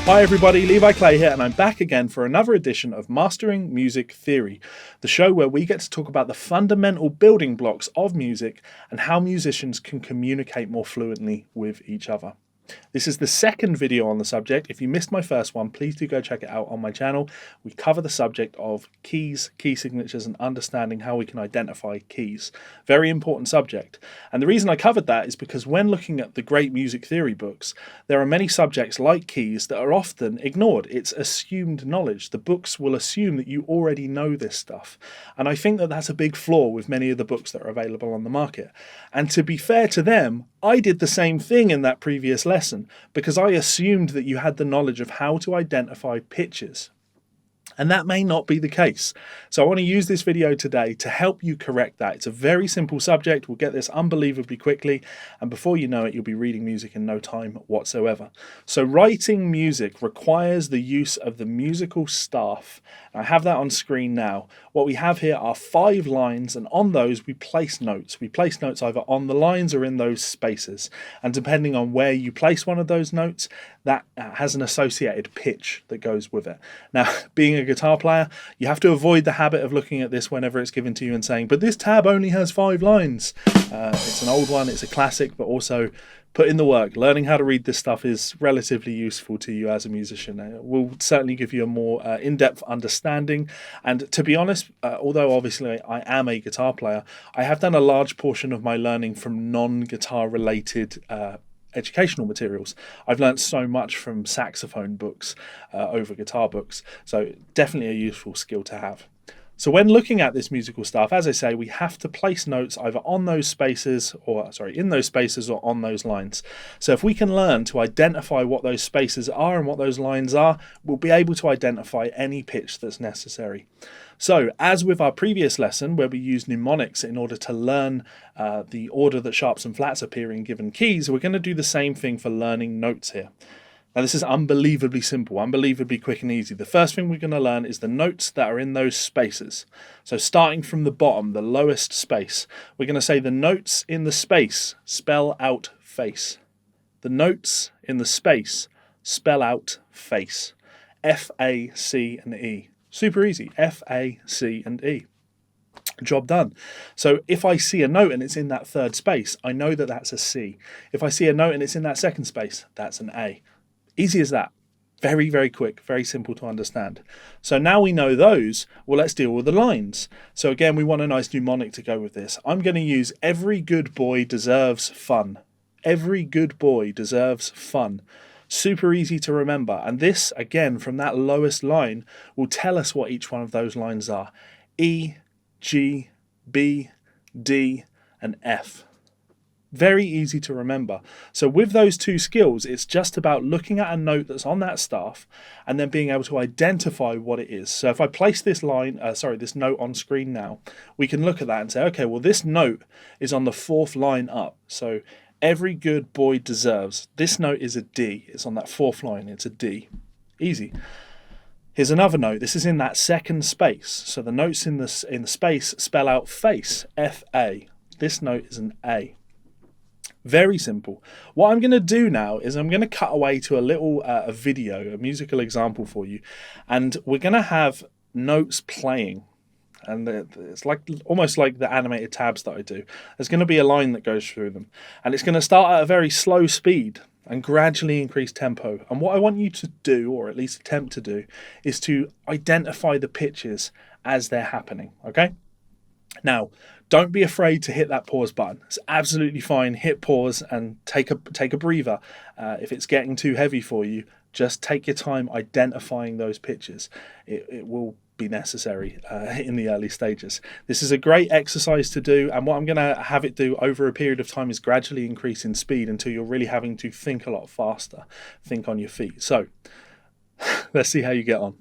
Hi everybody, Levi Clay here, and I'm back again for another edition of Mastering Music Theory, the show where we get to talk about the fundamental building blocks of music and how musicians can communicate more fluently with each other. This is the second video on the subject. If you missed my first one, please do go check it out on my channel. We cover the subject of keys, key signatures, and understanding how we can identify keys. Very important subject. And the reason I covered that is because when looking at the great music theory books, there are many subjects like keys that are often ignored. It's assumed knowledge. The books will assume that you already know this stuff. And I think that that's a big flaw with many of the books that are available on the market. And to be fair to them, I did the same thing in that previous lesson because I assumed that you had the knowledge of how to identify pitches. And that may not be the case. So I want to use this video today to help you correct that. It's a very simple subject. We'll get this unbelievably quickly. And before you know it, you'll be reading music in no time whatsoever. So writing music requires the use of the musical staff. I have that on screen now. What we have here are 5 lines, and on those we place notes. We place notes either on the lines or in those spaces. And depending on where you place one of those notes, that has an associated pitch that goes with it. Now, being a guitar player, you have to avoid the habit of looking at this whenever it's given to you and saying, but this tab only has 5 lines. It's an old one, it's a classic, but also put in the work. Learning how to read this stuff is relatively useful to you as a musician. It will certainly give you a more in-depth understanding. And to be honest, although obviously I am a guitar player, I have done a large portion of my learning from non-guitar related educational materials. I've learned so much from saxophone books over guitar books, so definitely a useful skill to have. So when looking at this musical stuff, as I say, we have to place notes either on those spaces or, in those spaces or on those lines. So if we can learn to identify what those spaces are and what those lines are, we'll be able to identify any pitch that's necessary. So as with our previous lesson where we used mnemonics in order to learn the order that sharps and flats appear in given keys, we're going to do the same thing for learning notes here. Now this is unbelievably simple, unbelievably quick and easy. The first thing we're going to learn is the notes that are in those spaces. So starting from the bottom, the lowest space, we're going to say the notes in the space spell out face. The notes in the space spell out face. F, A, C and E. Super easy. F, A, C and E. Job done. So if I see a note and it's in that third space, I know that that's a C. If I see a note and it's in that second space, that's an A. Easy as that. Very, very quick, very simple to understand. So now we know those, well, let's deal with the lines. So again, we want a nice mnemonic to go with this. I'm going to use every good boy deserves fun. Every good boy deserves fun. Super easy to remember. And this, again, from that lowest line, will tell us what each one of those lines are. E, G, B, D, and F. Very easy to remember. So with those 2 skills, it's just about looking at a note that's on that staff and then being able to identify what it is. So if I place this this note on screen now, we can look at that and say, okay, well, this note is on the 4th line up. So every good boy deserves. This note is a D. It's on that 4th line. It's a D. Easy. Here's another note. This is in that second space. So the notes in the space spell out face. F-A. This note is an A. Very simple. What I'm going to do now is I'm going to cut away to a little video, a musical example for you, and we're going to have notes playing. And it's like almost like the animated tabs that I do. There's going to be a line that goes through them, and it's going to start at a very slow speed and gradually increase tempo. And what I want you to do, or at least attempt to do, is to identify the pitches as they're happening. Okay? Now, don't be afraid to hit that pause button. It's absolutely fine. Hit pause and take a breather. If it's getting too heavy for you, just take your time identifying those pitches. It will be necessary in the early stages. This is a great exercise to do, and what I'm going to have it do over a period of time is gradually increase in speed until you're really having to think a lot faster, think on your feet. So let's see how you get on.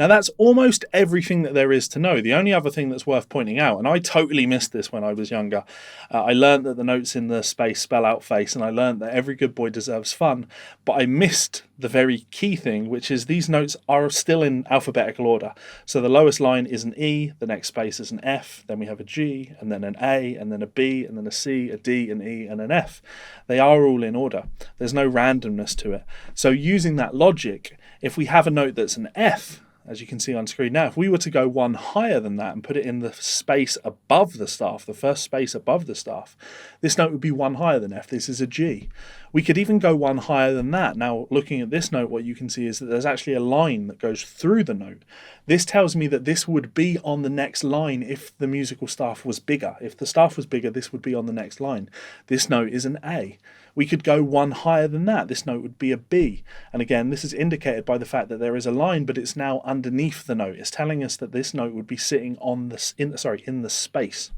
Now that's almost everything that there is to know. The only other thing that's worth pointing out, and I totally missed this when I was younger, I learned that the notes in the space spell out face, and I learned that every good boy deserves fun, but I missed the very key thing, which is these notes are still in alphabetical order. So the lowest line is an E, the next space is an F, then we have a G, and then an A, and then a B, and then a C, a D, an E, and an F. They are all in order. There's no randomness to it. So using that logic, if we have a note that's an F, as you can see on screen now, if we were to go one higher than that and put it in the space above the staff, the first space above the staff, this note would be one higher than F. This is a G. We could even go one higher than that. Now, looking at this note, what you can see is that there's actually a line that goes through the note. This tells me that this would be on the next line if the musical staff was bigger. If the staff was bigger, this would be on the next line. This note is an A. We could go one higher than that. This note would be a B. And again, this is indicated by the fact that there is a line, but it's now underneath the note. It's telling us that this note would be sitting on in the space.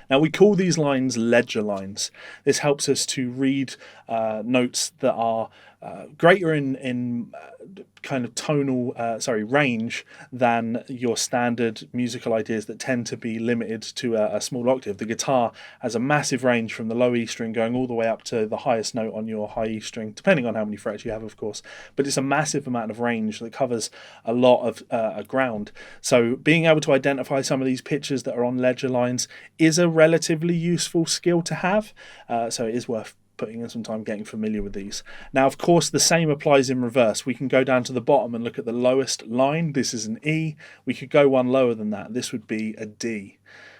Now we call these lines ledger lines. This helps us to read notes that are greater in kind of tonal range than your standard musical ideas that tend to be limited to a small octave. The guitar has a massive range from the low E string going all the way up to the highest note on your high E string, depending on how many frets you have, of course. But it's a massive amount of range that covers a lot of ground. So being able to identify some of these pitches that are on ledger lines is a relatively useful skill to have. So it is worth putting in some time getting familiar with these. Now, of course, the same applies in reverse. We can go down to the bottom and look at the lowest line. This is an E. We could go one lower than that. This would be a D.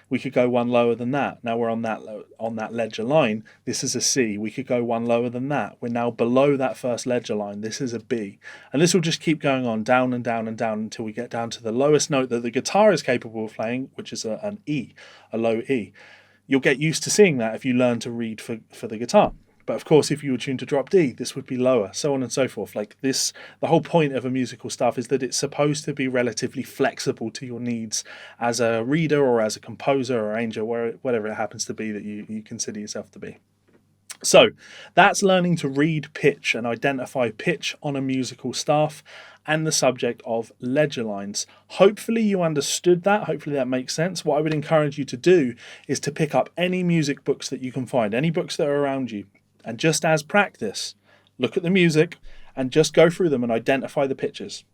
We could go one lower than that. Now we're on that ledger line. This is a C. We could go one lower than that. We're now below that first ledger line. This is a B. And this will just keep going on down and down and down until we get down to the lowest note that the guitar is capable of playing, which is an E, a low E. You'll get used to seeing that if you learn to read for the guitar. But of course, if you were tuned to drop D, this would be lower, so on and so forth. Like this, the whole point of a musical stuff is that it's supposed to be relatively flexible to your needs as a reader or as a composer or arranger, whatever it happens to be that you consider yourself to be. So that's learning to read pitch and identify pitch on a musical staff and the subject of ledger lines. Hopefully you understood that. Hopefully that makes sense. What I would encourage you to do is to pick up any music books that you can find, any books that are around you. And just as practice, look at the music and just go through them and identify the pitches.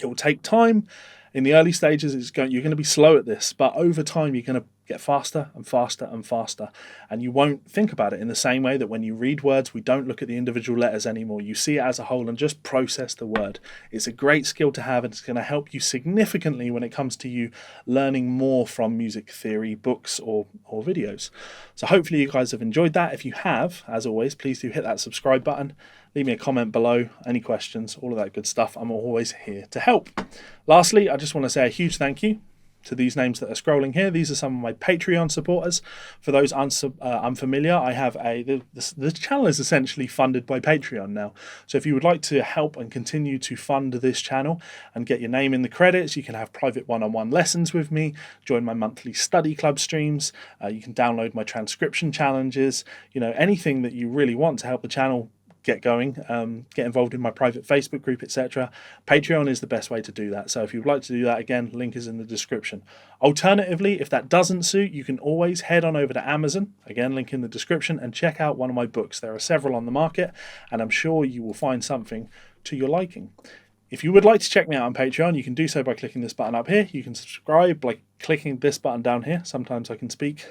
It will take time. In the early stages, you're going to be slow at this, but over time, you're going to get faster and faster and faster. And you won't think about it in the same way that when you read words, we don't look at the individual letters anymore. You see it as a whole and just process the word. It's a great skill to have, and it's going to help you significantly when it comes to you learning more from music theory books or videos. So hopefully you guys have enjoyed that. If you have, as always, please do hit that subscribe button. Leave me a comment below, any questions, all of that good stuff. I'm always here to help. Lastly, I just want to say a huge thank you to these names that are scrolling here. These are some of my Patreon supporters. For those unfamiliar, I have the channel is essentially funded by Patreon now. So if you would like to help and continue to fund this channel and get your name in the credits, you can have private one-on-one lessons with me, join my monthly study club streams, you can download my transcription challenges, anything that you really want to help the channel get going, get involved in my private Facebook group, etc. Patreon is the best way to do that. So if you'd like to do that, again, link is in the description. Alternatively, if that doesn't suit, you can always head on over to Amazon, again, link in the description, and check out one of my books. There are several on the market, and I'm sure you will find something to your liking. If you would like to check me out on Patreon, you can do so by clicking this button up here. You can subscribe by clicking this button down here. Sometimes I can speak.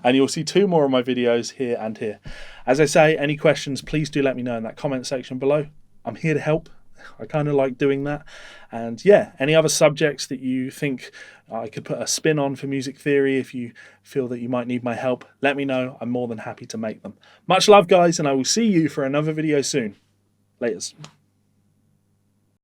And you'll see 2 more of my videos here and here. As I say, any questions, please do let me know in that comment section below. I'm here to help. I kind of like doing that. And yeah, any other subjects that you think I could put a spin on for music theory, if you feel that you might need my help, let me know. I'm more than happy to make them. Much love, guys, and I will see you for another video soon. Laters.